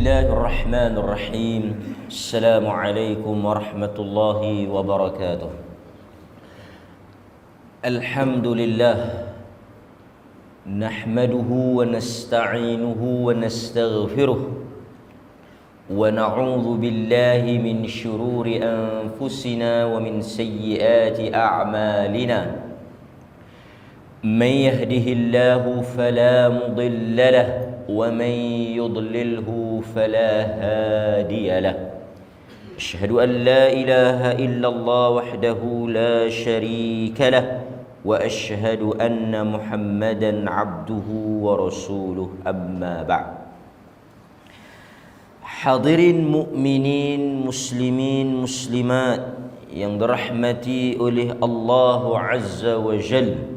الله الرحمن الرحيم. السلام عليكم ورحمة الله وبركاته. الحمد لله نحمده ونستعينه ونستغفره ونعوذ بالله من شرور أنفسنا ومن سيئات أعمالنا. من يهده الله فلا مضل له ومن يضلله فلا هادي له. أشهد أن لا إله إلا الله وحده لا شريك له وأشهد أن محمدا عبده ورسوله. أما بعد. Hadirin mukminin, muslimin, muslimat yang dirahmati oleh Allah Azza wa Jalla.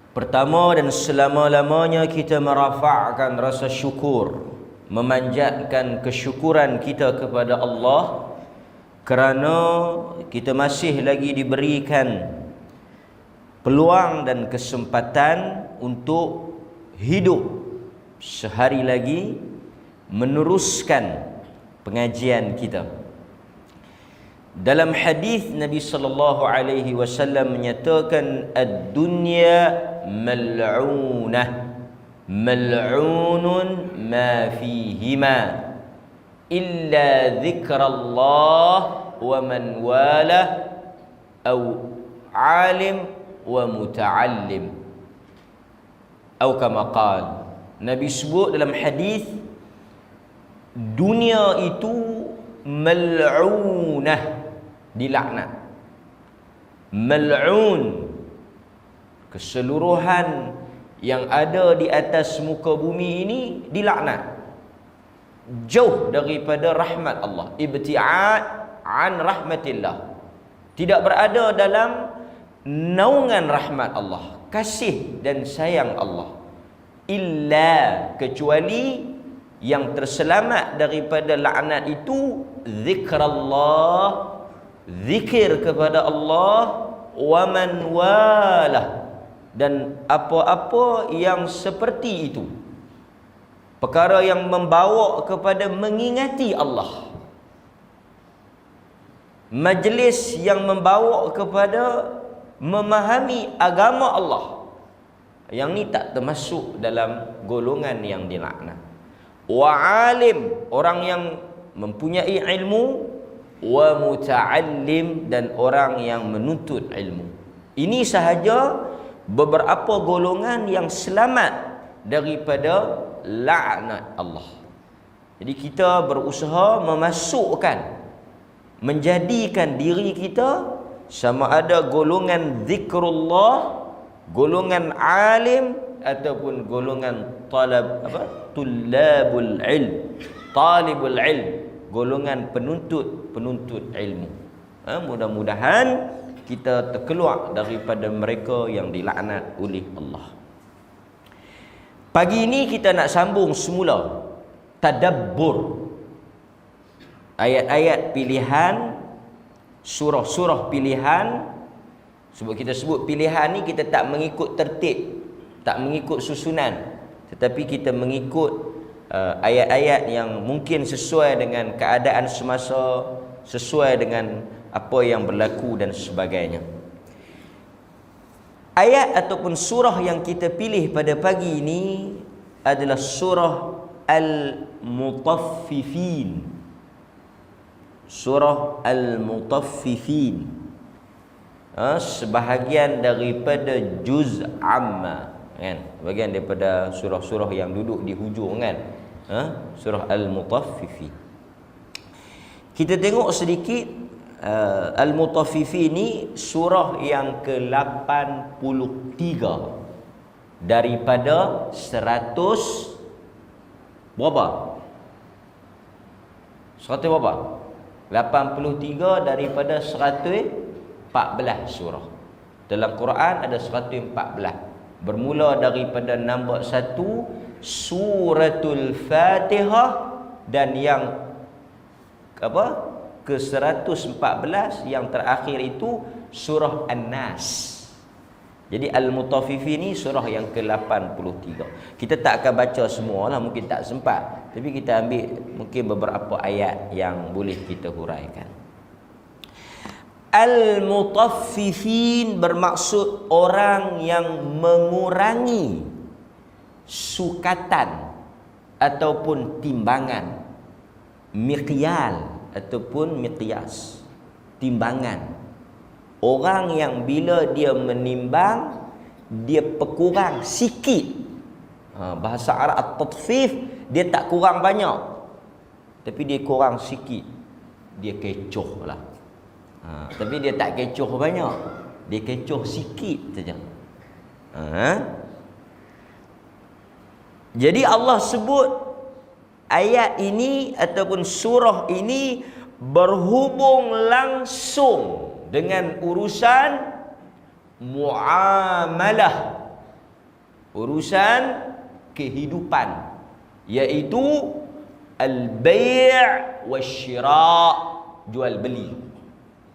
Pertama dan selama-lamanya kita merafa'kan rasa syukur, memanjatkan kesyukuran kita kepada Allah kerana kita masih lagi diberikan peluang dan kesempatan untuk hidup sehari lagi meneruskan pengajian kita. Dalam hadis Nabi sallallahu alaihi wasallam menyatakan ad-dunya mal'unah, mal'unun ma fihima illa dzikrallah wa man walah au alim wa muta'allim, atau kama qala. Nabi sebut dalam hadis dunia itu mal'unah, dilaknat. Mal'un, keseluruhan yang ada di atas muka bumi ini dilaknat, jauh daripada rahmat Allah, ibti'ad an rahmatillah, tidak berada dalam naungan rahmat Allah, kasih dan sayang Allah. Illa, kecuali yang terselamat daripada laknat itu zikrallah, zikir kepada Allah, wa man walah, dan apa-apa yang seperti itu, perkara yang membawa kepada mengingati Allah, majlis yang membawa kepada memahami agama Allah, yang ni tak termasuk dalam golongan yang dilaknat. Wa alim, orang yang mempunyai ilmu, wa muta'allim, dan orang yang menuntut ilmu. Ini sahaja beberapa golongan yang selamat daripada laknat Allah. Jadi kita berusaha memasukkan, menjadikan diri kita sama ada golongan zikrullah, golongan alim, ataupun golongan tullabul ilm, talibul ilm, golongan penuntut ilmu. Mudah-mudahan kita terkeluar daripada mereka yang dilaknat oleh Allah. Pagi ini kita nak sambung semula tadabbur ayat-ayat pilihan, surah-surah pilihan. Sebab kita sebut pilihan ni, kita tak mengikut tertib, tak mengikut susunan, tetapi kita mengikut ayat-ayat yang mungkin sesuai dengan keadaan semasa, sesuai dengan apa yang berlaku dan sebagainya. Ayat ataupun surah yang kita pilih pada pagi ini adalah surah Al-Mutaffifin. Surah Al-Mutaffifin, sebahagian daripada juz amma, kan? Bahagian daripada surah-surah yang duduk di hujung, kan? Surah Al-Mutaffifin. Kita tengok sedikit. Al-Mutaffifin ni surah yang ke-83 daripada 100 berapa? 100 berapa? 83 daripada 114 surah. Dalam Quran ada 114. Bermula daripada nombor 1 Suratul Fatihah, dan yang ke-114 yang terakhir itu surah An-Nas. Jadi Al-Mutaffifin ni surah yang ke-83. Kita tak akan baca semua lah, mungkin tak sempat. Tapi kita ambil mungkin beberapa ayat yang boleh kita huraikan. Al-Mutaffifin bermaksud orang yang mengurangi sukatan ataupun timbangan, miqyal ataupun miqyas, timbangan. Orang yang bila dia menimbang, dia berkurang sikit. Bahasa Arab at-tatfif, dia tak kurang banyak, tapi dia kurang sikit. Dia kecoh lah. Tapi dia tak kecoh banyak, dia kecoh sikit saja. Jadi Allah sebut ayat ini ataupun surah ini berhubung langsung dengan urusan muamalah, urusan kehidupan, iaitu al-bai' wasyira', jual beli.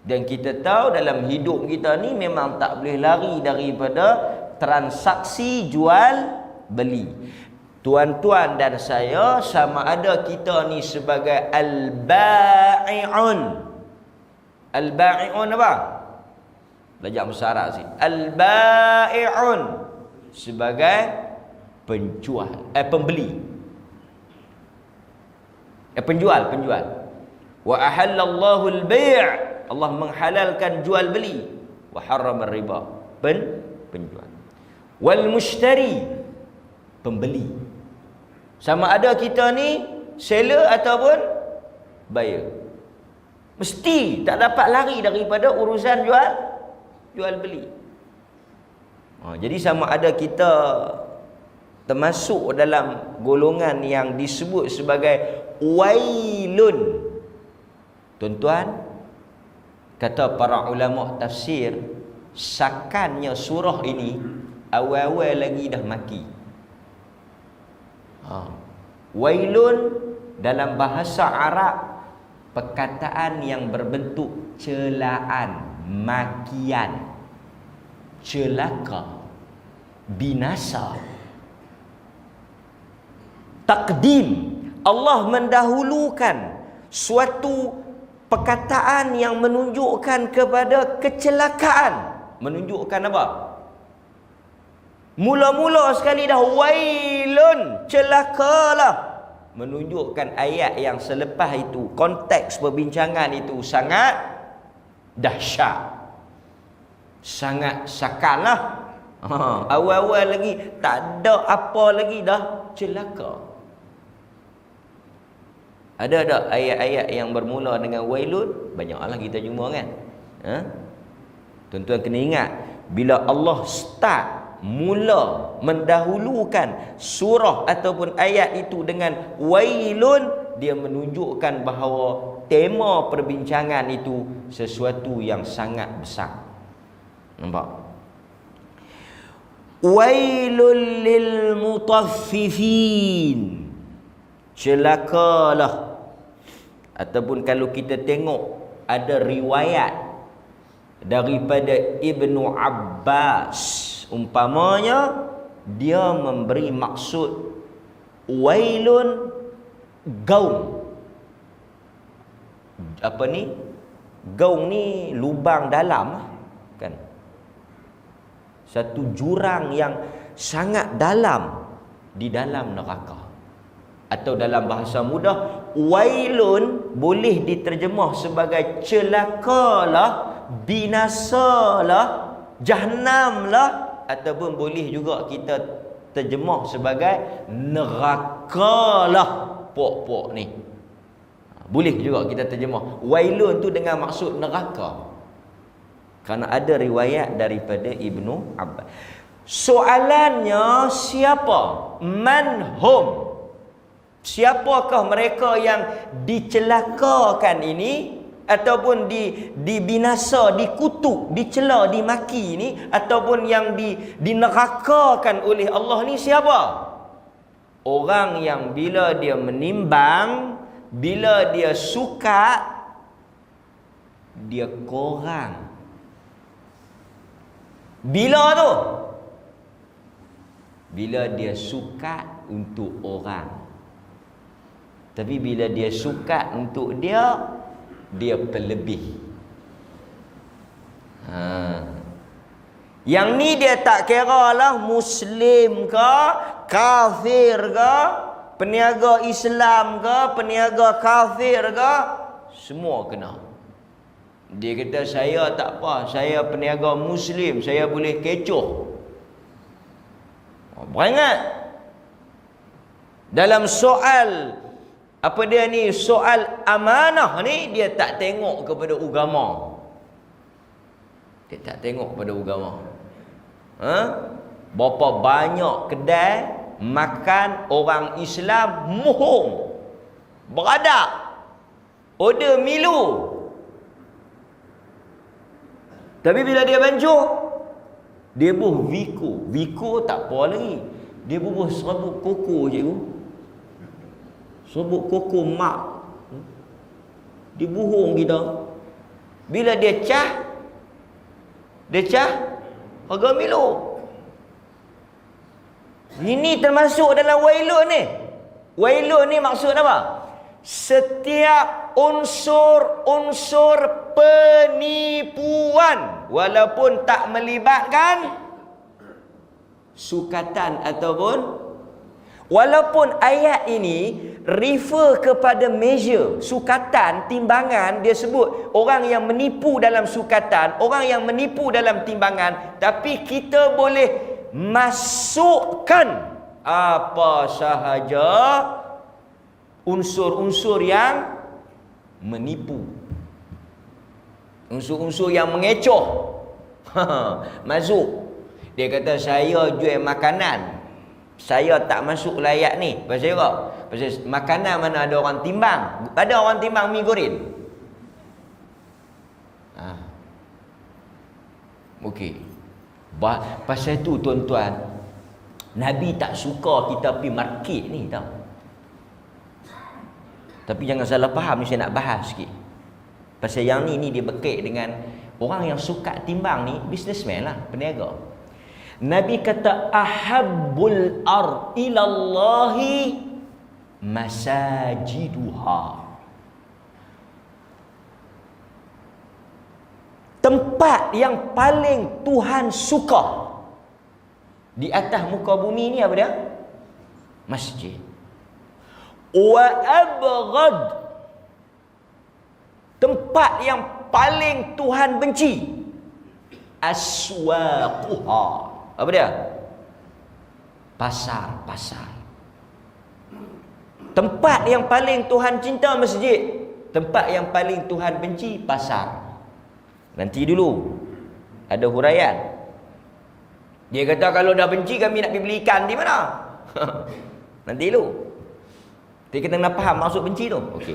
Dan kita tahu dalam hidup kita ni memang tak boleh lari daripada transaksi jual beli. Tuan-tuan dan saya, sama ada kita ni sebagai al-ba'i'un. Al-ba'i'un apa? Belajar bahasa Arab sih. Al-ba'i'un sebagai penjual, pembeli. Penjual. Wa ahallallahu al-bai', Allah menghalalkan jual beli. Wa harrama riba, penjual. Wal mushtari, pembeli. Sama ada kita ni seller ataupun buyer. Mesti tak dapat lari daripada urusan jual beli. Jadi sama ada kita termasuk dalam golongan yang disebut sebagai wailun. Tuan-tuan, kata para ulama tafsir, sakannya surah ini awal-awal lagi dah maki. Wailun dalam bahasa Arab perkataan yang berbentuk celaan, makian, celaka, binasa. Takdim, Allah mendahulukan suatu perkataan yang menunjukkan kepada kecelakaan. Menunjukkan apa? Mula-mula sekali dah wailun, celakalah. Menunjukkan ayat yang selepas itu, konteks perbincangan itu sangat dahsyat, sangat sakanlah. Awal-awal lagi tak ada apa lagi dah celaka. Ada ayat-ayat yang bermula dengan wailun? Banyaklah kita jumpa kan. Tuan-tuan kena ingat, bila Allah start mula mendahulukan surah ataupun ayat itu dengan wailun, dia menunjukkan bahawa tema perbincangan itu sesuatu yang sangat besar. Nampak? Wailul lil mutaffifin, celakalah. Ataupun kalau kita tengok ada riwayat daripada Ibnu Abbas, umpamanya dia memberi maksud wailun gaung. Apa ni? Gaung ni lubang dalam kan? Satu jurang yang sangat dalam di dalam neraka. Atau dalam bahasa mudah, wailun boleh diterjemah sebagai celakalah, binasalah, jahanamlah, ataupun boleh juga kita terjemah sebagai nerakalah pok-pok ni. Boleh juga kita terjemah wailun tu dengan maksud neraka. Kerana ada riwayat daripada Ibnu Abbas. Soalannya, siapa? Man hum? Siapakah mereka yang dicelakakan ini, ataupun dibinasa, dikutuk, dicela, dimaki ni, ataupun yang dinerakakan oleh Allah ni siapa? Orang yang bila dia menimbang, bila dia suka, dia kurang. Bila tu? Bila dia sukat untuk orang. Tapi bila dia sukat untuk dia, dia pelebih. Yang ni dia tak kira lah Muslim ke, kafir ke, peniaga Islam ke, peniaga kafir ke, semua kena. Dia kata saya tak apa, saya peniaga Muslim, saya boleh kecoh. Beringat dalam soal apa dia ni, soal amanah ni, dia tak tengok kepada agama. Dia tak tengok kepada agama. Berapa banyak kedai makan orang Islam mohong, beradak, order Milo. Tapi bila dia bancuh, dia buh Viko. Viko tak apa lagi, dia bubuh serbuk koko, cikgu. Serbuk koko mak. Dia buhung kita. Bila dia cah harga Milo. Ini termasuk dalam wailun ni. Wailun ni maksud apa? Setiap unsur-unsur penipuan, walaupun tak melibatkan sukatan ataupun, walaupun ayat ini refer kepada measure, sukatan, timbangan, dia sebut orang yang menipu dalam sukatan, orang yang menipu dalam timbangan, tapi kita boleh masukkan apa sahaja unsur-unsur yang menipu, unsur-unsur yang mengecoh. Masuk. Dia kata saya jual makanan, saya tak masuk layak ni. Pasal apa? Pasal makanan mana ada orang timbang. Ada orang timbang mi goreng. Okey. Pasal tu tuan-tuan, Nabi tak suka kita pergi market ni tau. Tapi jangan salah faham, ni saya nak bahas sikit. Pasal yang ni dia berkait dengan orang yang suka timbang ni, businessman lah, peniaga. Nabi kata ahabbul ard ilallahi masajiduha. Tempat yang paling Tuhan suka di atas muka bumi ni apa dia? Masjid. Wa abghad, tempat yang paling Tuhan benci, aswaquha. Apa dia? Pasar-pasar. Tempat yang paling Tuhan cinta masjid, tempat yang paling Tuhan benci pasar. Nanti dulu ada huraian. Dia kata kalau dah benci kami nak pergi beli ikan di mana? Nanti dulu. Kita kena faham maksud benci tu. Okey.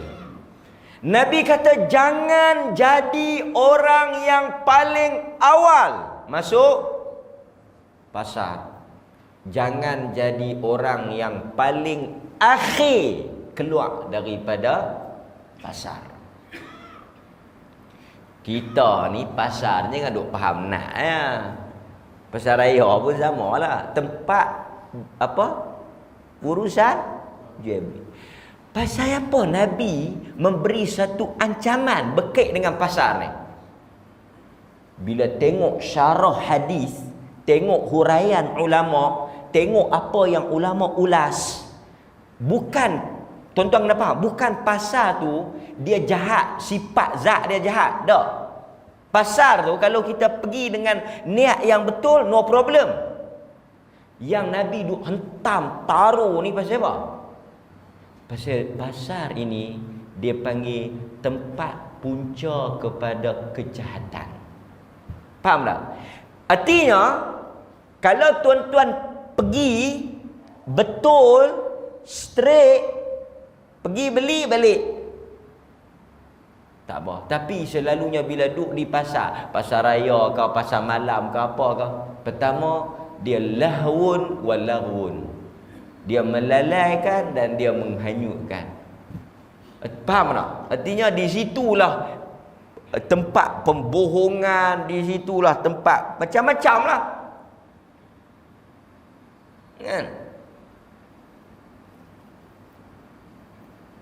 Nabi kata jangan jadi orang yang paling awal masuk pasar. Jangan jadi orang yang paling akhir keluar daripada pasar. Kita ni pasar ni kan duk faham nak ya. Pasar raya pun sama lah. Tempat apa? Urusan jual beli. Pasal apa Nabi memberi satu ancaman berkait dengan pasar ni? Bila tengok syarah hadis, tengok huraian ulama, tengok apa yang ulama ulas, bukan, tuan-tuan kena faham, bukan pasar tu dia jahat, sifat zat dia jahat. Tak. Pasar tu kalau kita pergi dengan niat yang betul, no problem. Yang Nabi duk hentam taruh ni pasal apa? Pasal pasar ini dia panggil tempat punca kepada kejahatan. Faham tak? Artinya kalau tuan-tuan pergi betul, straight, pergi beli balik, tak apa. Tapi selalunya bila duduk di pasar, pasar raya ke, pasar malam ke apa ke, pertama dia lahwun wal laghwun. Dia melalaikan dan dia menghanyutkan. Faham tak? Artinya di situlah tempat pembohongan di situlah, tempat macam-macam lah. Kan?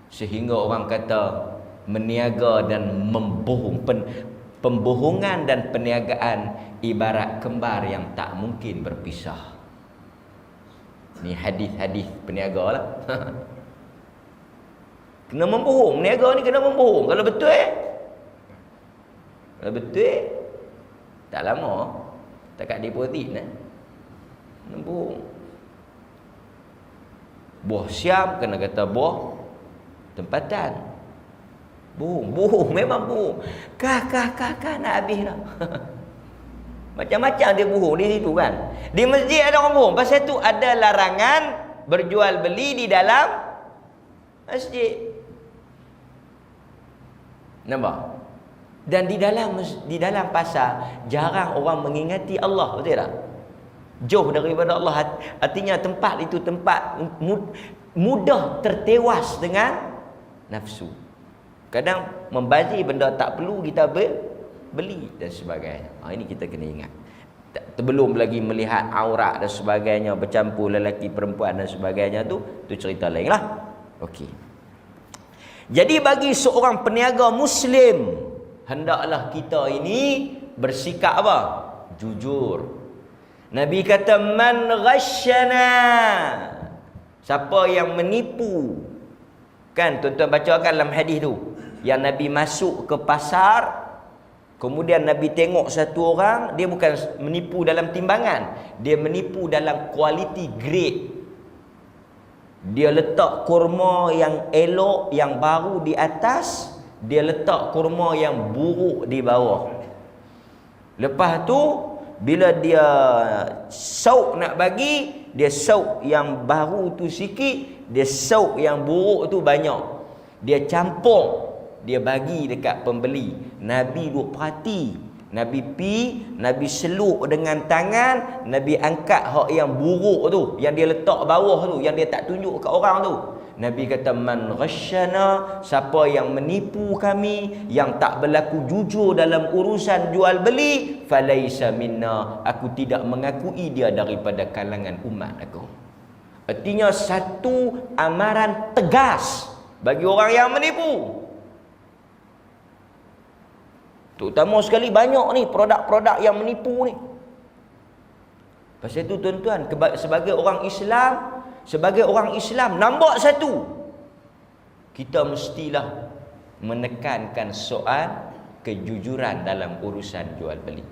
Sehingga orang kata meniaga dan membohong, pembohongan dan perniagaan ibarat kembar yang tak mungkin berpisah. Ni hadis-hadis peniaga lah. Kena membohong, niaga ni kena membohong. Kalau betul kalau betul tak lama takat deposit nah. Membohong. Buah siam kena kata buah tempatan. Bohong, memang bohong. Kah nak habis dah. Macam-macam dia bohong di situ kan. Di masjid ada orang bohong. Pasal tu ada larangan berjual beli di dalam masjid. Nampak? Dan di dalam pasar jarang orang mengingati Allah, betul tak? Jauh daripada Allah. Artinya tempat itu tempat mudah tertewas dengan nafsu. Kadang membazir benda tak perlu kita beli dan sebagainya. Ini kita kena ingat. Belum lagi melihat aurat dan sebagainya, bercampur lelaki perempuan dan sebagainya, tu cerita lain lah. Okey. Jadi bagi seorang peniaga Muslim, hendaklah kita ini bersikap apa? Jujur. Nabi kata man ghasyana, siapa yang menipu. Kan tuan-tuan bacakan dalam hadis tu, yang Nabi masuk ke pasar, kemudian Nabi tengok satu orang, dia bukan menipu dalam timbangan, dia menipu dalam quality grade. Dia letak kurma yang elok, yang baru di atas, dia letak kurma yang buruk di bawah. Lepas tu bila dia sauk nak bagi, dia sauk yang baru tu sikit, dia sauk yang buruk tu banyak. Dia campur, dia bagi dekat pembeli. Nabi duk perhati. Nabi Nabi seluk dengan tangan, Nabi angkat hak yang buruk tu, yang dia letak bawah tu, yang dia tak tunjuk kat orang tu. Nabi kata man ghasyana, siapa yang menipu kami, yang tak berlaku jujur dalam urusan jual beli, falaisa minna, aku tidak mengakui dia daripada kalangan umat aku. Artinya satu amaran tegas bagi orang yang menipu. Terutama sekali banyak ni produk-produk yang menipu ni. Pasal itu tuan-tuan, sebagai orang Islam, nombor satu, kita mestilah menekankan soal kejujuran dalam urusan jual beli.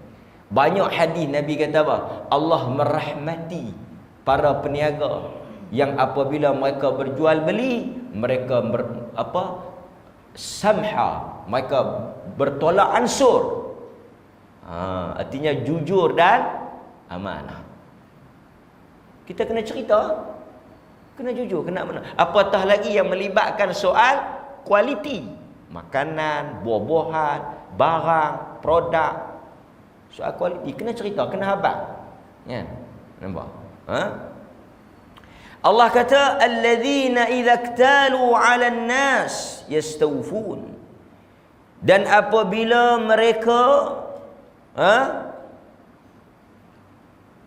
Banyak hadis Nabi kata apa? Allah merahmati para peniaga yang apabila mereka berjual beli, mereka samha, mereka bertolak ansur. Artinya jujur dan amanah. Kita kena cerita, kena jujur, kena amanah. Apatah lagi yang melibatkan soal kualiti, makanan, buah-buahan, barang, produk. Soal kualiti kena cerita, kena habaq. Ya, nampak? Allah kata alladzina idza iktalu 'alan nas yastawfun. Dan apabila mereka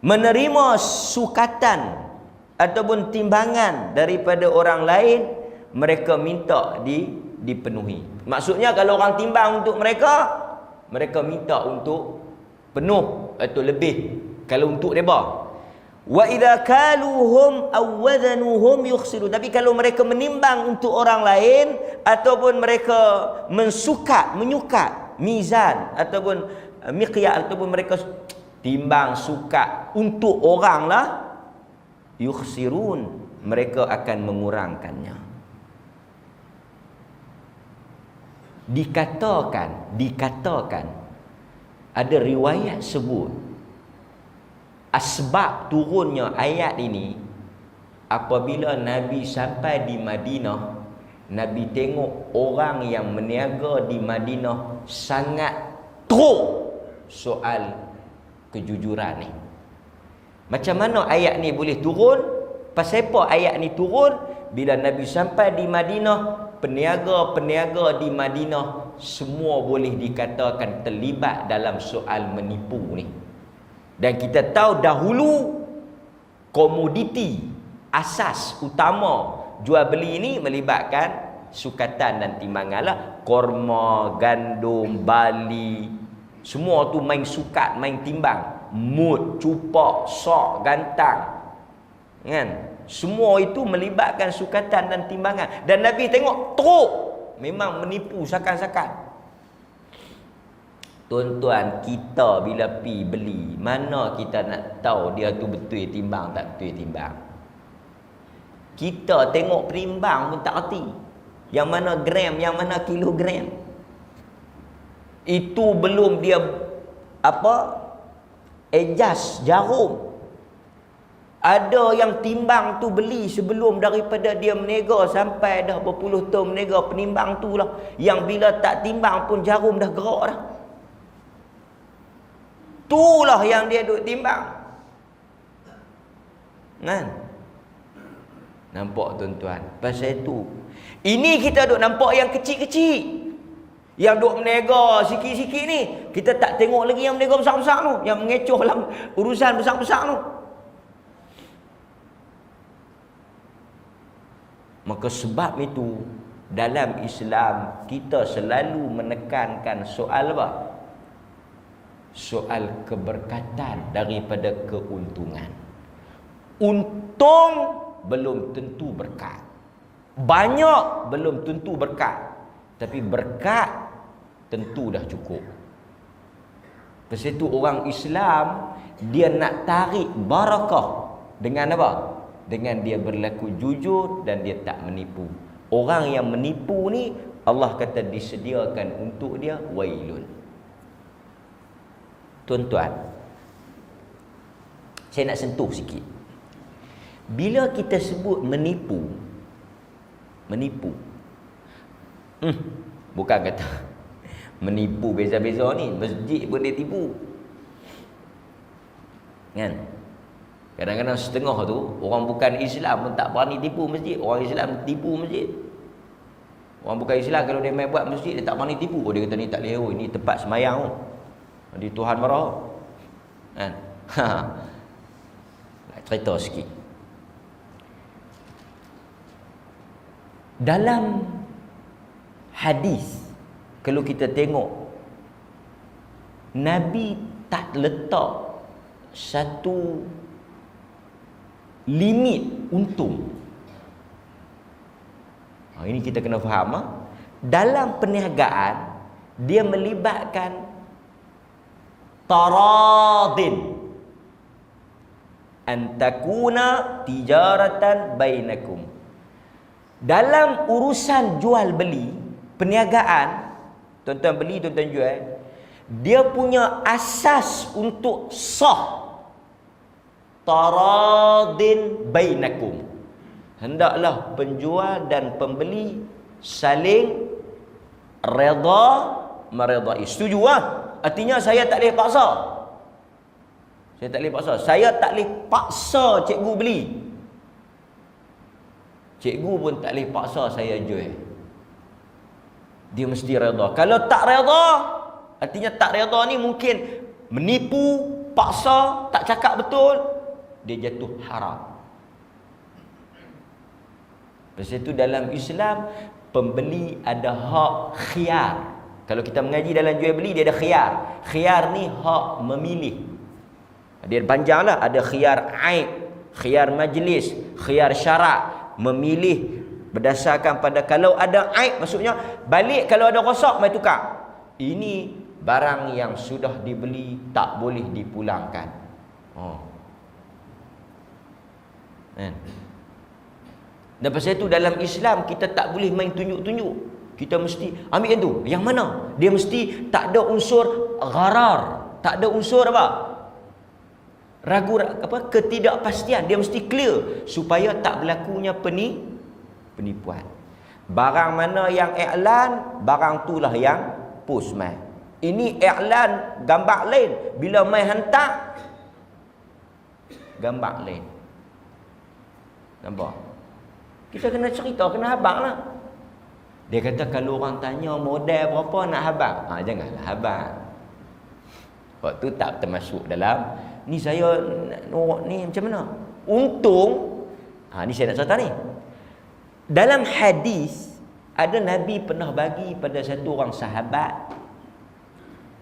menerima sukatan ataupun timbangan daripada orang lain, mereka minta dipenuhi. Maksudnya kalau orang timbang untuk mereka, mereka minta untuk penuh atau lebih kalau untuk mereka. Wa idza kaluhum aw wazanuhum yukhsiru. Tapi kalau mereka menimbang untuk orang lain ataupun mereka menyukat mizan ataupun miqyas ataupun mereka timbang sukat untuk orang lah, yukhsirun, mereka akan mengurangkannya. Dikatakan ada riwayat sebut asbab turunnya ayat ini apabila Nabi sampai di Madinah, Nabi tengok orang yang meniaga di Madinah sangat teruk soal kejujuran ni. Macam mana ayat ni boleh turun? Pasal apa ayat ni turun? Bila Nabi sampai di Madinah, peniaga-peniaga di Madinah semua boleh dikatakan terlibat dalam soal menipu ni. Dan kita tahu dahulu komoditi asas utama jual beli ini melibatkan sukatan dan timbangan lah. Korma, gandum, bali, semua tu main sukat, main timbang. Mut, cupak, sok, gantang, kan? Semua itu melibatkan sukatan dan timbangan. Dan Nabi tengok teruk, memang menipu sakan-sakan. Tuan-tuan, kita bila pi beli, mana kita nak tahu dia tu betul timbang tak betul timbang? Kita tengok perimbang pun tak erti. Yang mana gram, yang mana kilogram. Itu belum dia adjust jarum. Ada yang timbang tu beli sebelum daripada dia menega sampai dah berpuluh tahun menega, penimbang tu lah yang bila tak timbang pun jarum dah gerak dah. Itulah yang dia duk timbang. Kan? Nampak tuan-tuan? Pasal itu ini kita duk nampak yang kecil-kecil, yang duk menega sikit-sikit ni. Kita tak tengok lagi yang menega besar-besar tu, yang mengecoh dalam urusan besar-besar tu. Maka sebab itu dalam Islam kita selalu menekankan soal apa? Soal keberkatan daripada keuntungan. Untung belum tentu berkat. Banyak belum tentu berkat. Tapi berkat tentu dah cukup. Pasal itu orang Islam dia nak tarik barakah dengan apa? Dengan dia berlaku jujur dan dia tak menipu. Orang yang menipu ni Allah kata disediakan untuk dia wailun. Tuan-tuan, saya nak sentuh sikit. Bila kita sebut menipu, bukan kata menipu beza-beza ni, masjid pun dia tipu. Kan? Kadang-kadang setengah tu orang bukan Islam pun tak berani tipu masjid, orang Islam tipu masjid. Orang bukan Islam kalau dia main buat masjid dia tak berani tipu. Oh, dia kata ni tak leh, oh, ini tempat semayang tu. Nanti Tuhan marah. Kan? Nak cerita sikit. Dalam hadis, kalau kita tengok, Nabi tak letak satu limit untung. Ini kita kena faham. Dalam perniagaan, dia melibatkan taradin, antakuna tijaratan bainakum. Dalam urusan jual beli, perniagaan, tuan-tuan beli, tuan-tuan jual, dia punya asas untuk sah taradin bainakum. Hendaklah penjual dan pembeli saling redha meredai. Setuju ah? Artinya saya tak boleh paksa. Saya tak boleh paksa. Saya tak boleh paksa cikgu beli. Cikgu pun tak boleh paksa saya jual. Dia mesti redha. Kalau tak redha, artinya tak redha ni mungkin menipu, paksa, tak cakap betul, dia jatuh haram. Sebab itu dalam Islam pembeli ada hak khiyar. Kalau kita mengaji dalam jual beli dia ada khiyar. Khiyar ni hak memilih. Dia panjanglah, ada khiyar aib, khiyar majlis, khiyar syarak. Memilih berdasarkan pada kalau ada aib, maksudnya balik, kalau ada rosak mai tukar. Ini barang yang sudah dibeli tak boleh dipulangkan. Dan pasal itu dalam Islam kita tak boleh main tunjuk-tunjuk. Kita mesti ambil yang tu. Yang mana? Dia mesti tak ada unsur gharar, tak ada unsur apa? Ragu ketidakpastian. Dia mesti clear supaya tak berlakunya penipuan. Barang mana yang iklan, barang itulah yang post mai. Ini iklan gambar lain, bila mai hantar gambar lain. Nampak? Kita kena cerita, kena habaq lah. Dia kata kalau orang tanya modal berapa nak habang? Janganlah habang. Waktu tak termasuk dalam ni saya ni macam mana? Untung ni saya nak cerita ni. Dalam hadis ada Nabi pernah bagi pada satu orang sahabat.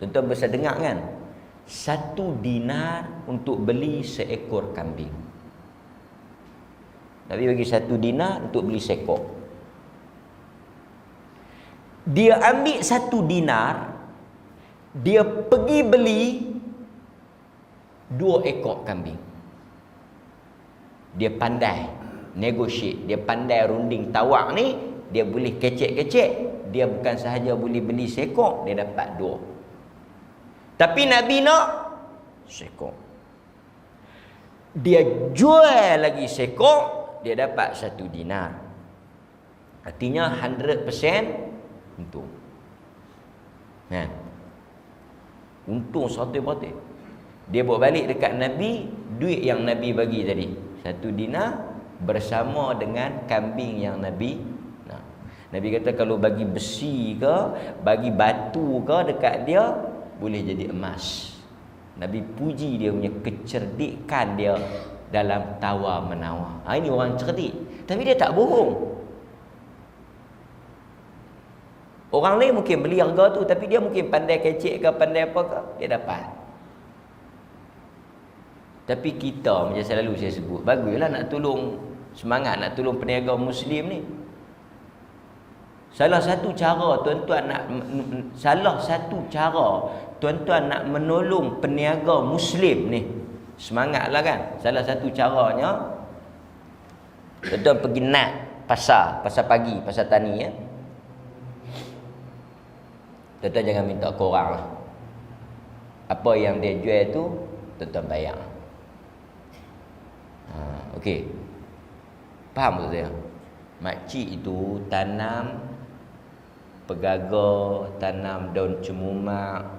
Tuan-tuan bisa dengar kan? 1 dinar untuk beli seekor kambing. Nabi bagi 1 dinar untuk beli seekor. Dia ambil 1 dinar, dia pergi beli 2 ekor kambing. Dia pandai negotiate, dia pandai runding tawak ni, dia boleh kecek-kecek. Dia bukan sahaja boleh beli seekor, dia dapat 2. Tapi Nabi nak seekor. Dia jual lagi seekor, dia dapat 1 dinar. Artinya 100% untung. Untung 100%. Dia bawa balik dekat Nabi duit yang Nabi bagi tadi, 1 dinar bersama dengan kambing yang Nabi nak. Nabi kata kalau bagi besi ke, bagi batu ke dekat dia, boleh jadi emas. Nabi puji dia punya kecerdikan dia dalam tawar menawar. Ini orang cerdik. Tapi dia tak bohong. Orang lain mungkin beli harga tu, tapi dia mungkin pandai kecek ke, pandai apa ke, dia dapat. Tapi kita, macam selalu saya sebut, baguslah nak tolong, semangat nak tolong peniaga Muslim ni. Salah satu cara tuan-tuan nak menolong peniaga Muslim ni, semangatlah kan. Salah satu caranya, tuan-tuan pergi nak pasar pagi, pasar tani ya. Tuan-tuan jangan minta korang lah. Apa yang dia jual tu, tuan-tuan bayar. Okey. Faham tak saya? Makcik itu tanam pegaga, tanam daun cemumak,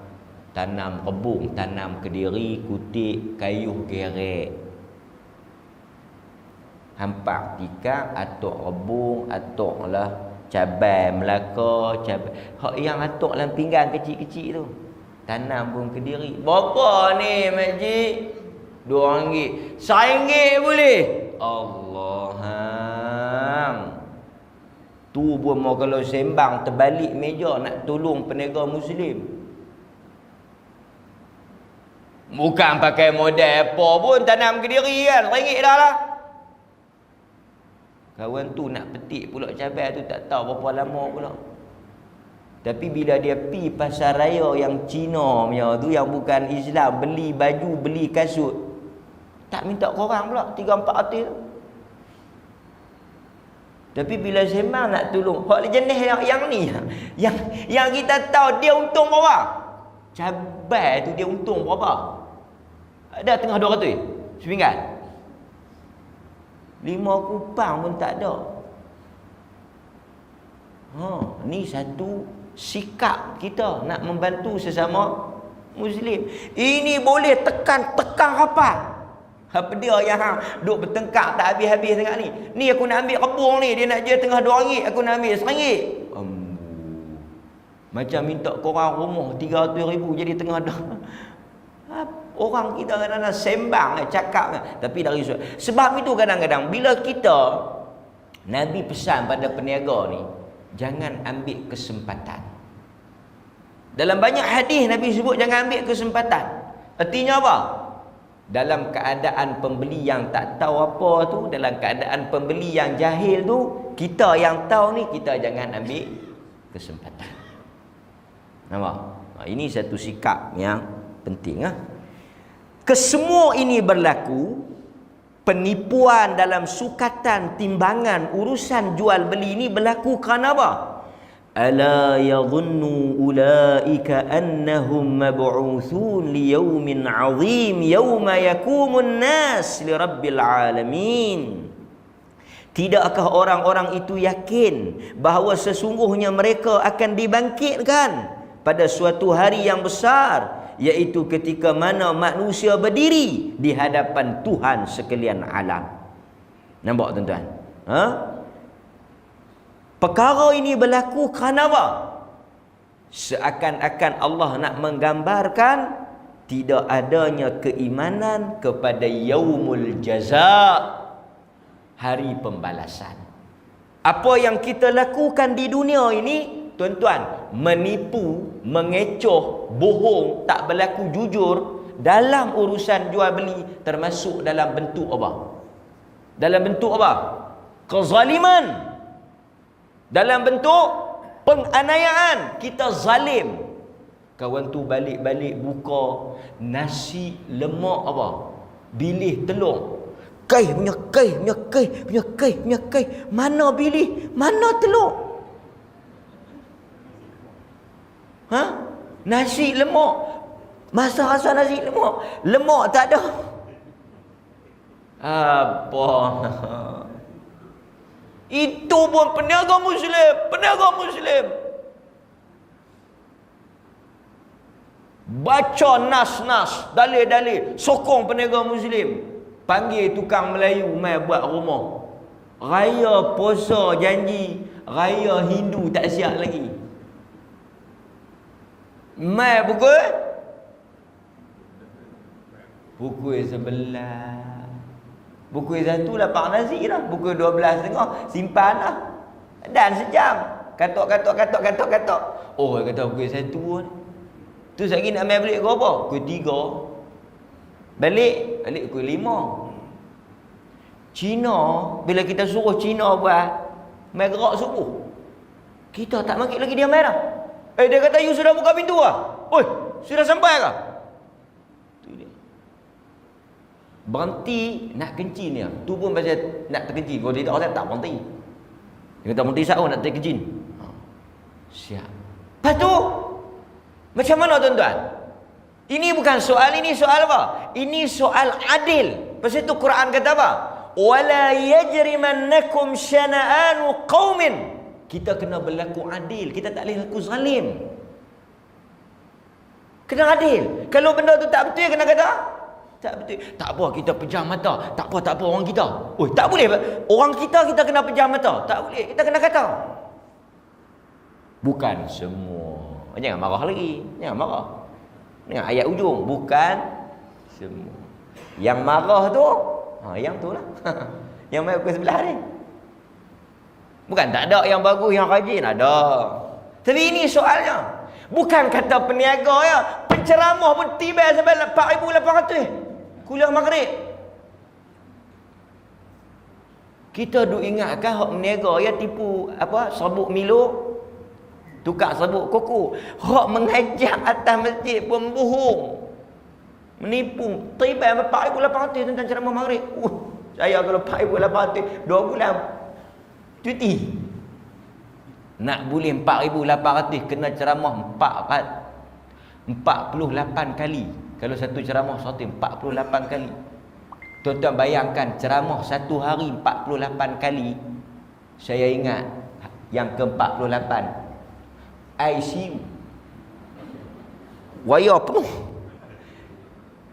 tanam rebung, tanam kediri, kutik, kayu gerek, hampak tikar, atuk rebung, atuk lah cabai Melaka, cabai hak yang atuk dalam pinggan kecil-kecil tu. Tanam pun kediri. Berapa ni makcik? RM2. RM1 boleh? Allah. Tu pun mau kalau sembang terbalik meja nak tolong peniaga Muslim. Bukan pakai modal apa pun, tanam kediri kan, RM1 dah lah. Kawan tu nak petik pula cabai tu tak tahu berapa lama pula. Tapi bila dia pi pasar raya yang Cina punya tu, yang bukan Islam, beli baju, beli kasut, tak minta korang pula 3-4 artis tu. Tapi bila sembang nak tolong, hak jenis yang ni, yang kita tahu dia untung berapa? Cabai tu dia untung berapa? Ada tengah 200 sepinggan. 5 kupang pun tak ada. Ni satu sikap kita nak membantu sesama Muslim. Ini boleh tekan rapat. Apa dia yang duk bertengkar tak habis-habis tengah ni. Ni aku nak ambil rebung ni, dia nak jual tengah RM2, aku nak ambil RM1. Macam minta korang rumah 300,000 jadi tengah dah. Orang kita kadang-kadang sembang cakap, tapi dari sebab itu kadang-kadang bila kita, Nabi pesan pada peniaga ni, jangan ambil kesempatan. Dalam banyak hadis Nabi sebut jangan ambil kesempatan. Artinya apa? Dalam keadaan pembeli yang tak tahu apa tu, dalam keadaan pembeli yang jahil tu, kita yang tahu ni, kita jangan ambil kesempatan. Nampak? Ini satu sikap yang penting. Kesemua ini berlaku, penipuan dalam sukatan, timbangan, urusan jual beli ini berlaku kerana apa? Ala yadhunnu ulaika annahum mab'uthun liyaumin 'azim yauma yakumun nas lirabbil alamin. Tidakkah orang-orang itu yakin bahawa sesungguhnya mereka akan dibangkitkan pada suatu hari yang besar, iaitu ketika mana manusia berdiri di hadapan Tuhan sekalian alam. Nampak tuan-tuan? Perkara ini berlaku kerana apa? Seakan-akan Allah nak menggambarkan tidak adanya keimanan kepada yaumul jaza, hari pembalasan. Apa yang kita lakukan di dunia ini, tuan-tuan, menipu, mengecoh, bohong, tak berlaku jujur dalam urusan jual beli, termasuk dalam bentuk apa? Dalam bentuk apa? Kezaliman. Dalam bentuk penganiayaan. Kita zalim. Kawan tu balik-balik buka nasi lemak apa? Bilih telur. Kai punya kai, punya kai, punya kai, punya kai. Mana bilih? Mana telur? Ha? Nasi lemak. Masa rasa nasi lemak. Lemak tak ada. Apa? Itu pun peniaga Muslim. Peniaga Muslim. Baca nas-nas, dalil-dalil, sokong peniaga Muslim. Panggil tukang Melayu mai buat rumah. Raya puasa janji, raya Hindu tak siap lagi. Mai pukul 11. Pukul 1 lapang nasi dah. Pukul 12.30 simpan lah. Dan sejam. Katok. Oh, kata pukul 1 pun. Tu sekali nak ambil balik ke apa? Pukul 3. Balik pukul 5. Cina, bila kita suruh Cina buat mai gerak subuh, kita tak makit lagi dia mai dah. Dia kata you sudah buka pintu lah. Oi, sudah sampai kah? Tu dia. Berhenti nak kencing dia. Tu pun pasal nak terkencing. Kalau tidak orang tak berhenti. Dia kata berhenti sahur nak terkencing. Siap. Lepas tu macam mana tuan-tuan? Ini bukan soal, ini soal apa? Ini soal adil. Pasal itu Quran kata apa? Wala yajrimannakum syana'anu qaumin. Kita kena berlaku adil. Kita tak boleh berlaku zalim. Kena adil. Kalau benda tu tak betul, kena kata tak betul. Tak apa kita pejam mata. Tak apa orang kita. Oh, tak boleh. Orang kita kena pejam mata. Tak boleh. Kita kena kata. Bukan semua. Jangan marah lagi. Jangan marah. Dengan ayat ujung. Bukan semua. Yang marah tu, yang tu lah. Yang main pukul sebelah ni. Bukan tak ada yang bagus, yang rajin. Ada. Tapi ini soalnya. Bukan kata peniaga ya. Penceramah pun tiba sampai 4,800. Kuliah maghrib. Kita duk ingatkan hak meniaga ya tipu apa? Serbuk Milo. Tukar serbuk koko. Hak mengajak atas masjid pun bohong. Menipu. Tiba 4,800 tentang ceramah maghrib. Saya kalau 4,800 2 bulan cuti. Nak boleh 4,800 kena ceramah 48 kali. Kalau satu ceramah satu 48 kali. Tuan-tuan bayangkan ceramah satu hari 48 kali. Saya ingat yang ke-48 ICU. Waya penuh.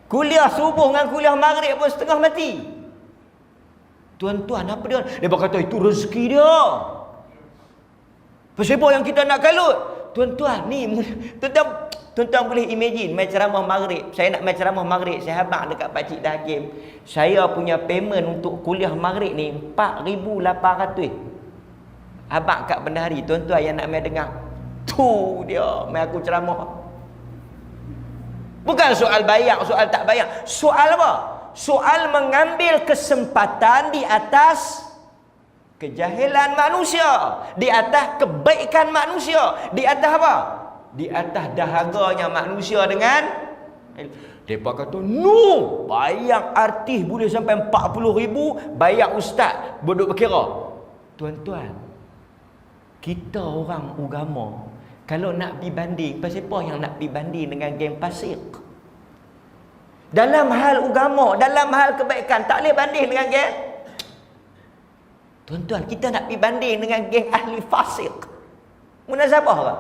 Kuliah subuh dengan kuliah maghrib pun setengah mati. Tuan-tuan apa dia? Dia berkata itu rezeki dia. Sebab yang kita nak kalut. Tuan-tuan ni, tuan-tuan boleh imagine main ceramah maghrib. Saya nak main ceramah maghrib, saya habang dekat Pakcik Hakim. Saya punya payment untuk kuliah maghrib ni 4,800. Abang kat bendahari, tuan-tuan yang nak main dengar. Tu dia main aku ceramah. Bukan soal bayar, soal tak bayar. Soal apa? Soal mengambil kesempatan di atas kejahilan manusia, di atas kebaikan manusia, di atas apa? Di atas dahaganya manusia dengan depa kata, "No, bayar artis boleh sampai 40,000, bayar ustaz duduk berkira." Tuan-tuan, kita orang agama kalau nak pergi banding, pasal apa yang nak pergi banding dengan geng pasir? Dalam hal agama, dalam hal kebaikan, tak boleh banding dengan geng. Tuan-tuan, kita nak pergi banding dengan geng ahli fasik. Munasabah ke?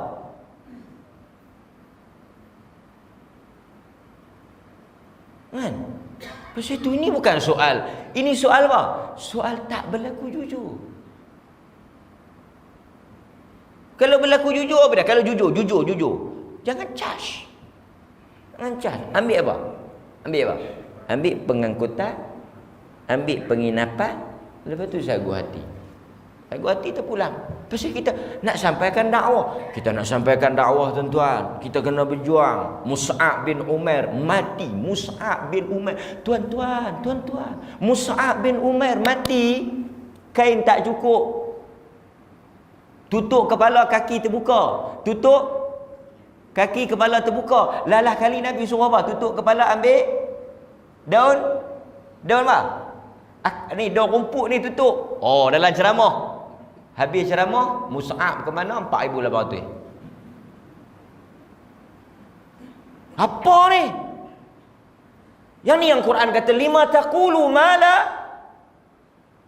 Kan? Pasal itu ini bukan soal. Ini soal apa? Soal tak berlaku jujur. Kalau berlaku jujur apa dah? Kalau jujur. Jangan charge. Ambil apa? Ambil pengangkutan, ambil penginapan, lepas tu sagu hati. Sagu hati terpulang. Pasal kita nak sampaikan dakwah. Kita nak sampaikan dakwah, tuan-tuan. Kita kena berjuang. Mus'ab bin Umair mati. Mus'ab bin Umair. Tuan-tuan. Mus'ab bin Umair mati. Kain tak cukup. Tutup kepala, kaki terbuka. Tutup kaki, kepala terbuka. Lalah kali Nabi suruh apa? Tutup kepala, ambil daun apa? Ni daun rumput ni tutup. Oh, dalam ceramah. Habis ceramah, Mus'ab ke mana? 4,800. Apa ni? Yang ni yang Quran kata, lima taqulu ma la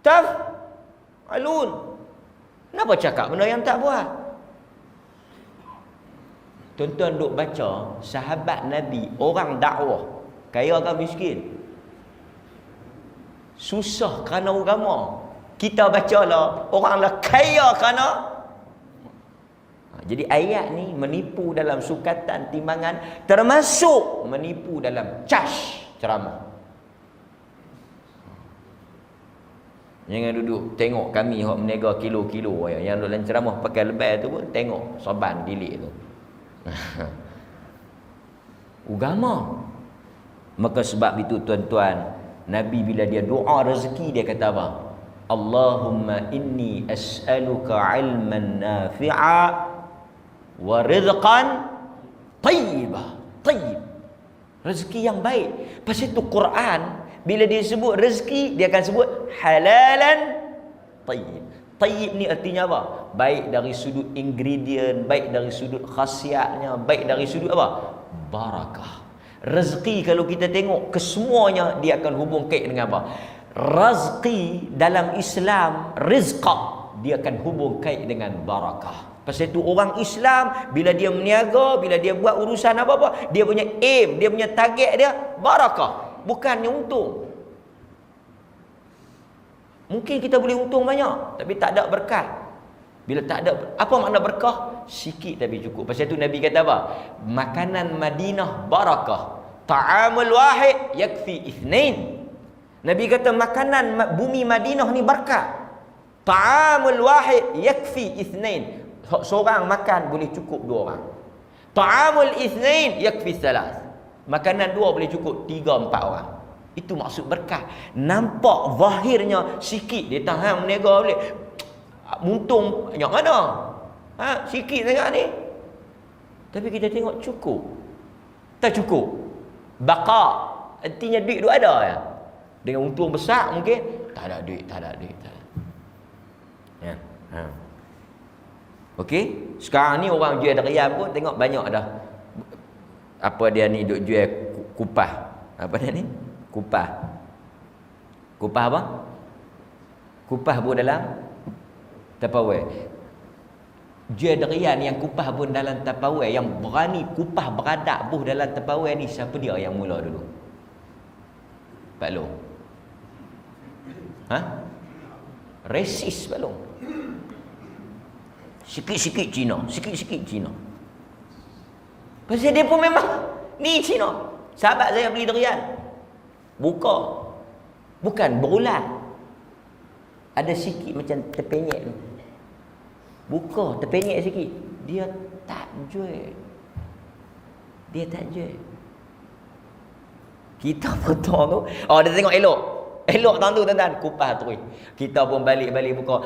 taf'alun. Kenapa cakap benda yang tak buat? Tuan-tuan duk baca sahabat Nabi, orang dakwah, kaya ke miskin, susah kerana agama. Kita bacalah oranglah kaya kerana. Jadi ayat ni menipu dalam sukatan timbangan, termasuk menipu dalam cas ceramah. Jangan duduk tengok kami hok menega kilo-kilo yang dalam ceramah pakai lebay tu pun tengok soban gilik tu. Agama. Maka sebab itu tuan-tuan, Nabi bila dia doa rezeki dia kata apa? Allahumma inni as'aluka ilman nafi'a wa rizqan tayyibah. Tayyib. Rezeki yang baik. Pasal itu Quran bila dia sebut rezeki, dia akan sebut halalan tayyib. Tayyib ni artinya apa? Baik dari sudut ingredient, baik dari sudut khasiatnya, baik dari sudut apa? Barakah. Rezeki kalau kita tengok kesemuanya dia akan hubung kait dengan apa? Rezeki dalam Islam, rizqa, dia akan hubung kait dengan barakah. Pasal itu orang Islam bila dia meniaga, bila dia buat urusan apa-apa, dia punya aim, dia punya target dia barakah, bukannya untung. Mungkin kita boleh untung banyak, tapi tak ada berkat. Bila tak ada, apa makna berkah? Sikit tapi cukup. Pasal itu Nabi kata apa? Makanan Madinah barakah. Ta'amul wahid yakfi ithnain. Nabi kata makanan bumi Madinah ni berkat. Ta'amul wahid yakfi ithnain. Seorang makan boleh cukup dua orang. Ta'amul ithnain yakfi salas. Makanan dua boleh cukup 3-4 orang. Itu maksud berkat. Nampak zahirnya sikit dia tahan meniaga boleh. Muntung banyak mana? Sikit sangat ni. Tapi kita tengok cukup. Tak cukup. Baqa. Artinya duit tu ada ya. Dengan untung besar mungkin tak ada duit. Ya. Okey, sekarang ni orang jual deriam pun tengok banyak dah. Apa dia ni duk jual kupah. Apa dia ni? Kupah. Kupah apa? Kupah pun dalam Tupperware. Jual derian yang kupah pun dalam Tupperware, yang berani kupah beradak pun dalam Tupperware ni, siapa dia yang mula dulu? Pak Long. Resis Pak Long. Sikit-sikit Cina. Pasal dia pun memang ni Cina. Sahabat saya beli durian, buka, bukan berulat, ada sikit macam terpenyek tu, buka terpenyek sikit, dia tak jual. Kita potong tu, dia tengok elok tahun tu tuan-tuan, kupah tu. Kita pun balik buka,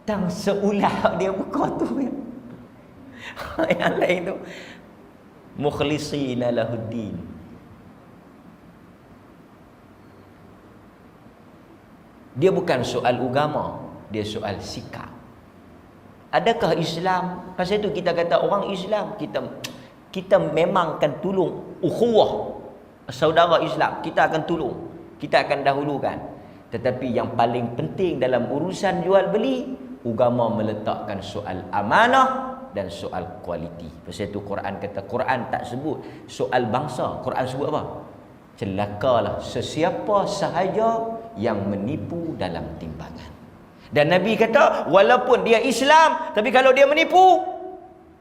tang seulah dia buka tu. Yang lain tu mukhlisina lahuddin. Dia bukan soal agama, dia soal sikap. Adakah Islam? Pasal itu kita kata orang Islam, kita memang akan tolong ukhuwah saudara Islam, kita akan tolong, kita akan dahulukan. Tetapi yang paling penting dalam urusan jual beli, agama meletakkan soal amanah dan soal kualiti. Pasal itu Quran kata, Quran tak sebut soal bangsa, Quran sebut apa? Celakalah sesiapa sahaja yang menipu dalam timbangan. Dan Nabi kata, walaupun dia Islam, tapi kalau dia menipu,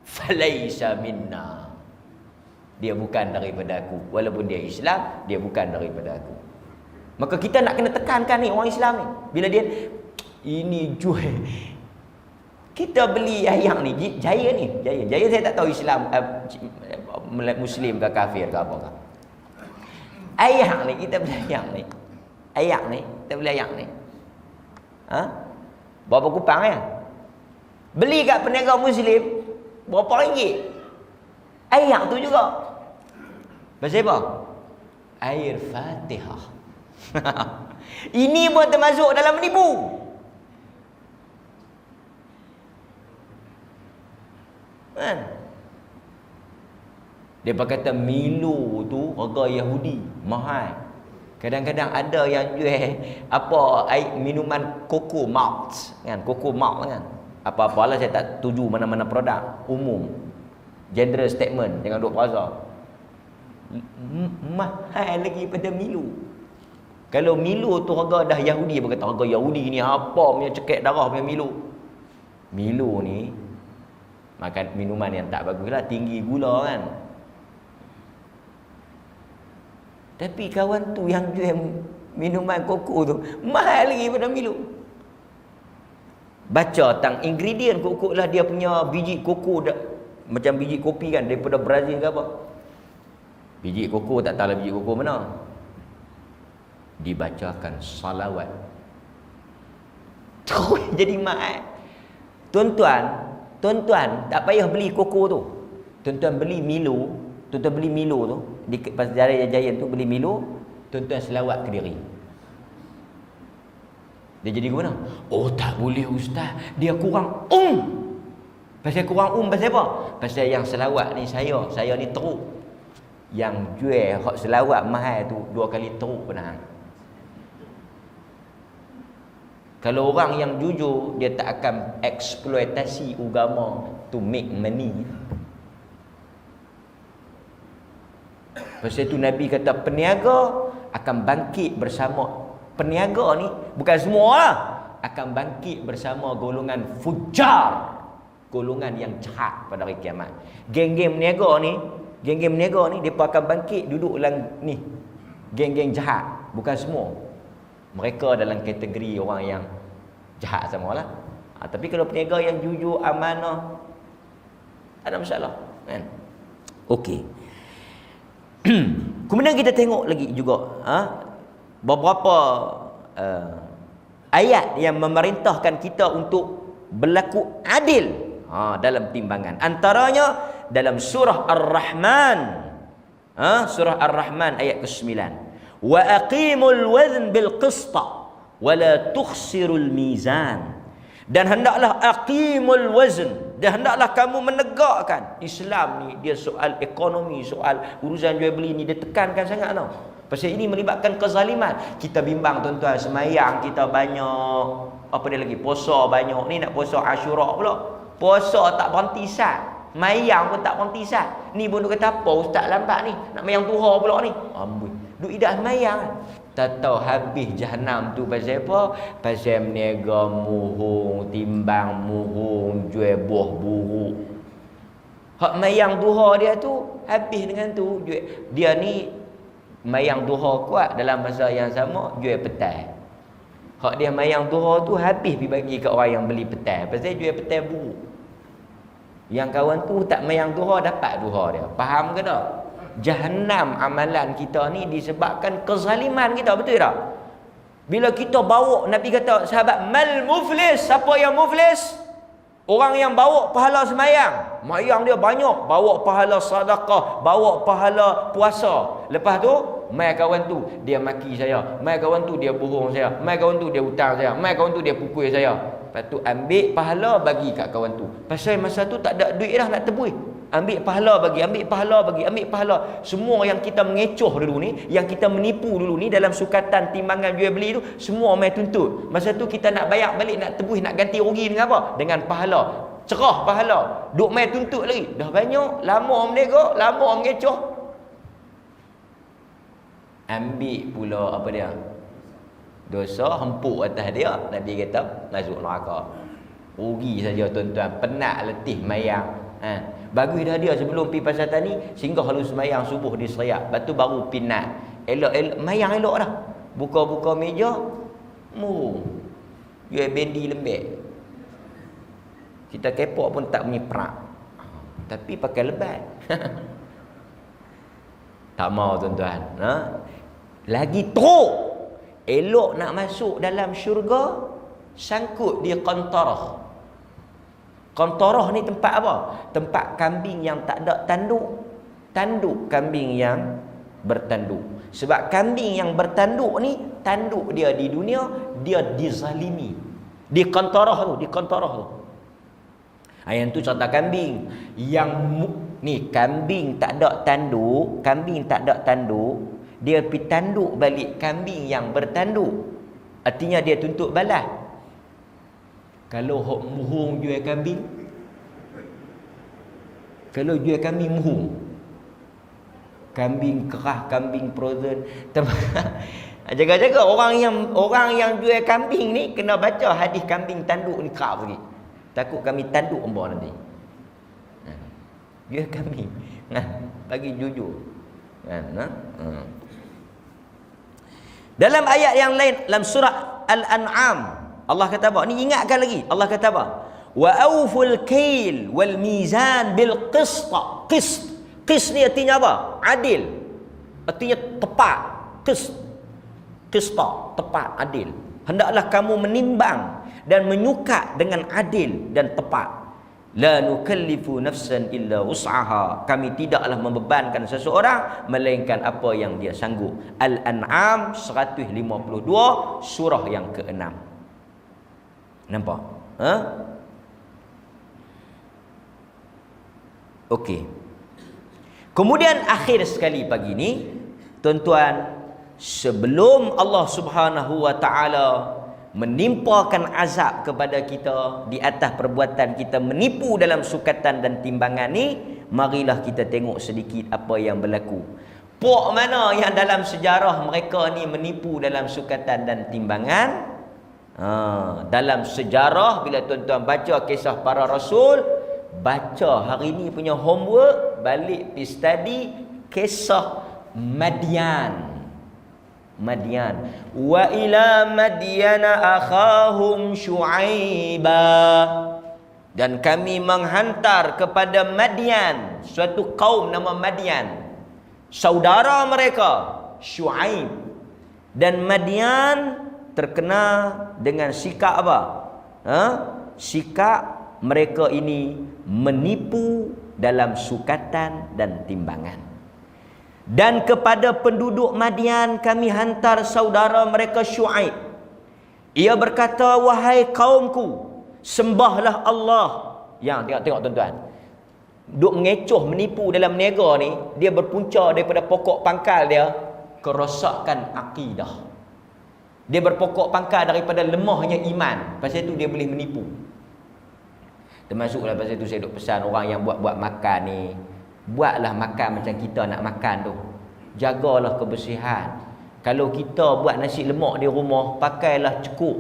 falaisa minna. Dia bukan daripada aku. Walaupun dia Islam, dia bukan daripada aku. Maka kita nak kena tekankan ni orang Islam ni. Bila dia ini jual, kita beli ayam ni, jaya ni, jaya saya tak tahu Islam Muslim ke kafir ke apa ke. Ayam ni, kita beli ayam ni. Ayam ni, kita beli ayam ni. Ha? Berapa kupang ya? Beli kat peniaga Muslim berapa ringgit? Ayam tu juga. Pasal apa? Air Fatihah. Ini pun termasuk dalam menipu. Kan? Dia kata Milo tu harga Yahudi mahal. Kadang-kadang ada yang jual apa air minuman Coco Malt kan, Coco Malt kan. Apa-apalah saya tak tuju mana-mana produk, umum. General statement, jangan duk perasa. Mahal lagi pada Milo. Kalau Milo tu harga dah Yahudi, berkata harga Yahudi ni apa punya cekik darah punya Milo. Milo ni makan minuman yang tak baguslah, tinggi gula kan. Tapi kawan tu yang jual minuman koko tu mahal lagi pada Milo. Baca tentang ingredient koko lah, dia punya biji koko macam biji kopi kan, daripada Brazil ke apa. Biji koko tak tahu lah biji koko mana. Dibacakan salawat. Jadi mahal. Tuan-tuan tak payah beli koko tu. Tuan-tuan beli Milo, tuan-tuan beli Milo tu di Pasar Jaya Giant tu, beli Milo, tuan-tuan selawat ke diri. Dia jadi ke mana? Oh tak boleh ustaz, dia kurang Pasal kurang pasal apa? Pasal yang selawat ni saya ni teruk. Yang jual hak selawat mahal tu 2 kali teruk pernah. Kalau orang yang jujur, dia tak akan eksploitasi agama to make money. Pasal itu Nabi kata peniaga akan bangkit bersama. Peniaga ni bukan semua lah, akan bangkit bersama golongan fujar, golongan yang jahat pada hari kiamat. Geng-geng peniaga ni depa akan bangkit duduk dalam ni geng-geng jahat. Bukan semua, mereka dalam kategori orang yang jahat samalah. Tapi kalau peniaga yang jujur, amanah, tak ada masalah kan. Okey. Kemudian kita tengok lagi juga beberapa ayat yang memerintahkan kita untuk berlaku adil dalam timbangan. Antaranya dalam surah Ar-Rahman, surah Ar-Rahman ayat ke-9. Wa aqimul wazn bil qista wa la tukhsirul mizan. Dan hendaklah aqimul wazn, dan hendaklah kamu menegakkan. Islam ni dia soal ekonomi, soal urusan jual beli ni dia tekankan sangat tau. Pasal ini melibatkan kezaliman. Kita bimbang tuan-tuan, semayang kita banyak, apa dia lagi, puasa banyak, ni nak puasa Asyura pula. Puasa tak berhenti sat, mayang pun tak berhenti sat. Ni pun duk kata apa ustaz lambat ni, nak mayang duha pula ni. Amboi, duk idah mayang. Tak tahu habis jahanam tu pasal apa? Pasal meniaga murung, timbang murung, jual buah buruk. Hak mayang duha dia tu habis dengan tu. Dia ni mayang duha kuat, dalam masa yang sama jual petai. Hak dia mayang duha tu habis dibagi ke orang yang beli petai. Pasal jual petai buruk. Yang kawan tu tak mayang duha dapat duha dia. Faham ke tak? Jahannam amalan kita ni disebabkan kezaliman kita, betul tak? Bila kita bawa, Nabi kata sahabat, mal muflis, siapa yang muflis? Orang yang bawa pahala semayang, mayang dia banyak, bawa pahala sedekah, bawa pahala puasa. Lepas tu mai kawan tu dia maki saya, mai kawan tu dia bohong saya, mai kawan tu dia hutang saya, mai kawan tu dia pukul saya. Lepas tu ambil pahala bagi kat kawan tu. Pasal masa tu tak ada duit dah nak tebus. Ambil pahala bagi, ambil pahala bagi, ambil pahala. Semua yang kita mengecoh dulu ni, yang kita menipu dulu ni dalam sukatan timbangan jual beli tu, semua mai tuntut. Masa tu kita nak bayar balik, nak tebus, nak ganti rugi dengan apa? Dengan pahala. Cerah pahala. Duk mai tuntut lagi. Dah banyak, lama menego, lama mengecoh. Ambil pula apa dia? Dosa hempuk atas dia. Nabi kata masuk neraka. Rugi saja tuan-tuan, penat letih mayang. Bagus dah dia sebelum pergi pasar tani, singgah lalu sembahyang subuh di Seriak. Lepas tu baru pinat. Elok-elok, mayang elok dah. Buka-buka meja, murung. Jual bendi lembek. Kita kepok pun tak bunyi perak. Tapi pakai lebat. Tak mau tuan-tuan. Lagi teruk. Elok nak masuk dalam syurga, sangkut di qantarah. Qantarah ni tempat apa? Tempat kambing yang tak ada tanduk. Tanduk kambing yang bertanduk. Sebab kambing yang bertanduk ni, tanduk dia di dunia, dia dizalimi. Di qantarah tu, di qantarah tu. Yang tu contoh kambing. Yang ni kambing tak ada tanduk, kambing tak ada tanduk, dia pergi tanduk balik kambing yang bertanduk. Artinya dia tuntut balas. Kalau hok muhung jual kambing, kalau jual kambing muhung, kambing kerah, kambing frozen, jaga-jaga orang yang jual kambing ni kena baca hadis kambing tanduk ni kerap sikit. Takut kami tanduk hamba nanti. Jual kambing, bagi jujur. Dalam ayat yang lain, dalam surah Al-An'am, Allah kata apa? Ni ingatkan lagi. Allah kata apa? Wa awful kail wal mizan bil qist. Qist ni artinya apa? Adil. Artinya tepat. Qist tepat, adil. Hendaklah kamu menimbang dan menyukat dengan adil dan tepat. La nukallifu nafsan illa wus'aha. Kami tidaklah membebankan seseorang melainkan apa yang dia sanggup. Al-An'am 152, surah yang ke-6. Nampak? Okey. Kemudian akhir sekali pagi ni, tuan-tuan, sebelum Allah Subhanahu wa taala menimpakan azab kepada kita di atas perbuatan kita menipu dalam sukatan dan timbangan ni, marilah kita tengok sedikit apa yang berlaku. Pok mana yang dalam sejarah mereka ni menipu dalam sukatan dan timbangan? Dalam sejarah, bila tuan-tuan baca kisah para rasul, baca hari ni punya homework, balik pergi study kisah Madian. Wa ila Madyana akhahum Syuaiba. Dan kami menghantar kepada Madian, suatu kaum nama Madian, saudara mereka Syuaib. Dan Madian terkenal dengan sikap apa? Sikap mereka ini menipu dalam sukatan dan timbangan. Dan kepada penduduk Madian kami hantar saudara mereka Syuaib. Ia berkata, wahai kaumku, sembahlah Allah. Yang tengok tuan-tuan, duk mengecoh menipu dalam niaga ni, dia berpunca daripada pokok pangkal dia kerosakan akidah. Dia berpokok pangkal daripada lemahnya iman. Pasal itu dia boleh menipu. Termasuklah pasal itu saya duk pesan orang yang buat makan ni, buatlah makan macam kita nak makan tu. Jagalah kebersihan. Kalau kita buat nasi lemak di rumah, pakailah cekuk.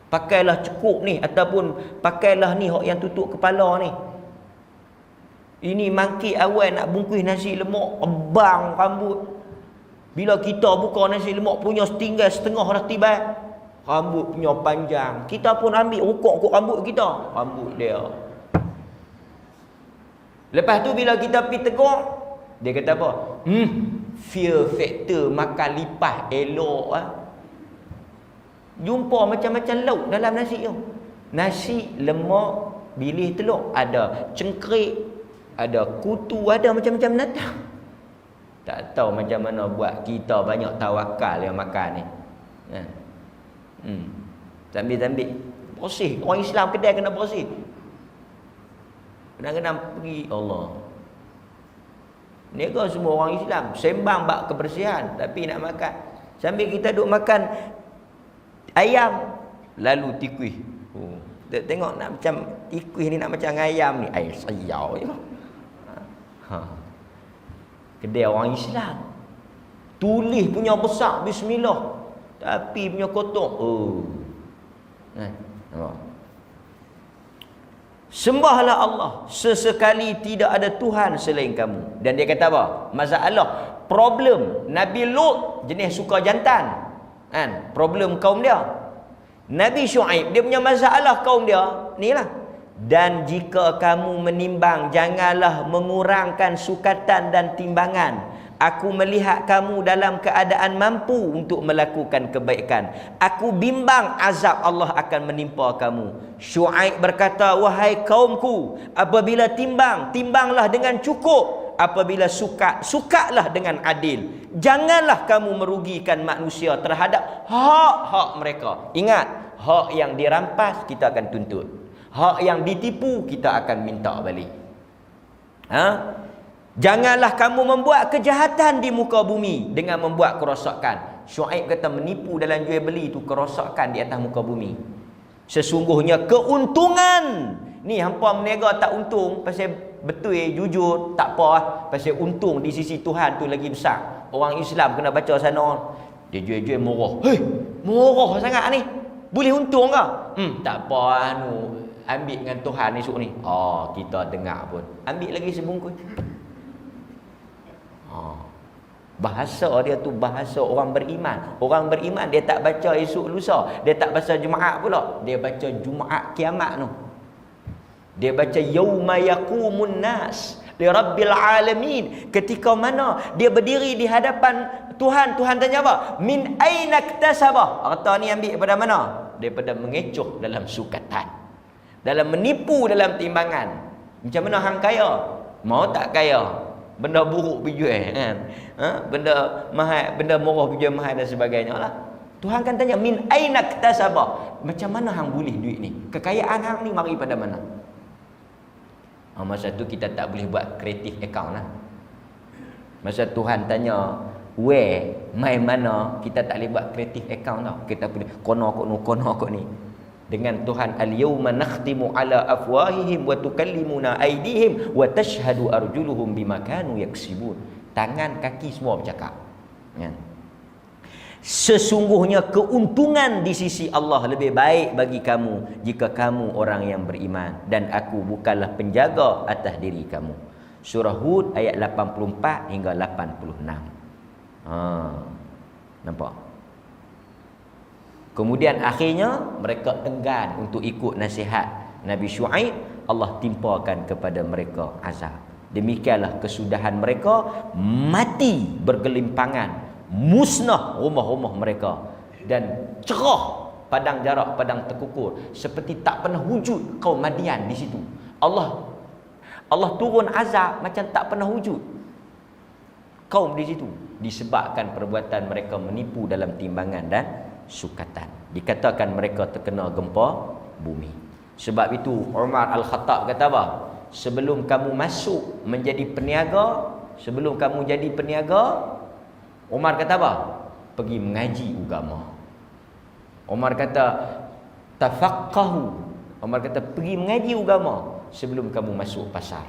Pakailah cekuk ni, ataupun pakailah ni yang tutup kepala ni. Ini mangkit awal nak bungkus nasi lemak, ebang rambut. Bila kita buka nasi lemak punya setinggal setengah dah tiba, rambut punya panjang. Kita pun ambil rukuk rambut kita, rambut dia. Lepas tu bila kita pergi tegur, dia kata apa? Fear factor makan lipas elok Jumpa macam-macam lauk dalam nasi tu. Nasi lemak bilih telur, ada cengkrik, ada kutu, ada macam-macam binatang. Tak tahu macam mana buat kita banyak tawakal yang makan ni. Ambil-ambil bersih. Orang Islam kedai kena bersih. Kadang-kadang pergi Allah. Niaga semua orang Islam sembang bab kebersihan, tapi nak makan. Sambil kita duk makan ayam, lalu tikus. Tengok nak macam tikus ni, nak macam ayam ni. Ai sayau je. Kedai orang Islam. Tulis punya besar bismillah, tapi punya kotor. Sembahlah Allah, sesekali tidak ada Tuhan selain kamu. Dan dia kata apa? Masalah, problem Nabi Lut jenis suka jantan, kan? Problem kaum dia. Nabi Syuaib dia punya masalah kaum dia ni lah. Dan jika kamu menimbang, janganlah mengurangkan sukatan dan timbangan. Aku melihat kamu dalam keadaan mampu untuk melakukan kebaikan. Aku bimbang azab Allah akan menimpa kamu. Syuaib berkata, wahai kaumku, apabila timbang, timbanglah dengan cukup. Apabila suka, sukalah dengan adil. Janganlah kamu merugikan manusia terhadap hak-hak mereka. Ingat, hak yang dirampas kita akan tuntut. Hak yang ditipu kita akan minta balik. Janganlah kamu membuat kejahatan di muka bumi dengan membuat kerosakan. Syuaib kata menipu dalam jual beli itu kerosakan di atas muka bumi. Sesungguhnya keuntungan. Ni hampa menega tak untung pasal betul jujur tak apa lah. Pasal untung di sisi Tuhan tu lagi besar. Orang Islam kena baca sana. Dia jual-jual murah. Hei, murah sangat ni. Boleh untung ke? Tak apa anu. Ambil dengan Tuhan esok ni. Kita dengar pun. Ambil lagi sebungkus. Bahasa dia tu bahasa orang beriman. Orang beriman dia tak baca esok lusa, dia tak baca Jumaat pula, dia baca Jumaat kiamat tu. Dia baca yauma yaqumun nas li rabbil alamin. Ketika mana dia berdiri di hadapan Tuhan, Tuhan tanya apa? Min aina iktasaba? Harta ni ambil daripada mana? Daripada mengecoh dalam sukatan, dalam menipu dalam timbangan. Macam mana hang kaya? Mau tak kaya? Benda buruk pergi jual, kan? Benda mahal, benda murah pergi jual mahal dan sebagainya lah. Tuhan kan tanya, min aina iktasaba? Macam mana hang boleh duit ni? Kekayaan hang ni mari pada mana? Masa tu kita tak boleh buat creative account lah. Masa Tuhan tanya where, mai mana, kita tak boleh buat creative account tau. Kita boleh kono kok ni. Dengan Tuhan, al-yawma nakhtimu ala afwahihim wa tukallimuna aydihim wa tashhadu arjuluhum bima kanu yaksibun. Tangan kaki semua bercakap, ya. Sesungguhnya keuntungan di sisi Allah lebih baik bagi kamu jika kamu orang yang beriman, dan aku bukanlah penjaga atas diri kamu. Surah Hud ayat 84 hingga 86. Nampak? Kemudian akhirnya mereka enggan untuk ikut nasihat Nabi Syuaib. Allah timpakan kepada mereka azab. Demikianlah kesudahan mereka, mati bergelimpangan, musnah rumah-rumah mereka, dan cerah padang jarak, padang terkukur, seperti tak pernah wujud kaum Madian di situ. Allah turun azab macam tak pernah wujud kaum di situ, disebabkan perbuatan mereka menipu dalam timbangan dan sukatan. Dikatakan mereka terkena gempa bumi. Sebab itu Umar Al-Khattab kata apa? Sebelum kamu masuk menjadi peniaga, sebelum kamu jadi peniaga, Umar kata apa? Pergi mengaji agama. Umar kata tafaqahu. Umar kata pergi mengaji agama sebelum kamu masuk pasar.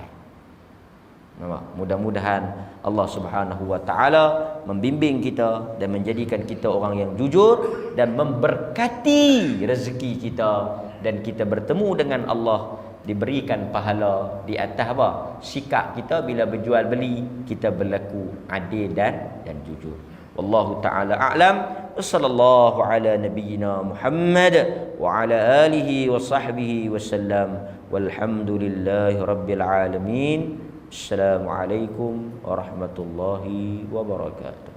Nampak? Mudah-mudahan Allah Subhanahu wa taala membimbing kita dan menjadikan kita orang yang jujur dan memberkati rezeki kita, dan kita bertemu dengan Allah diberikan pahala di atas apa? Sikap kita bila berjual beli, kita berlaku adil dan jujur. Wallahu taala a'lam. Wassallallahu ala nabiyyina Muhammad wa ala alihi wa sahbihi wasallam. Walhamdulillahi rabbil alamin. Assalamualaikum warahmatullahi wabarakatuh.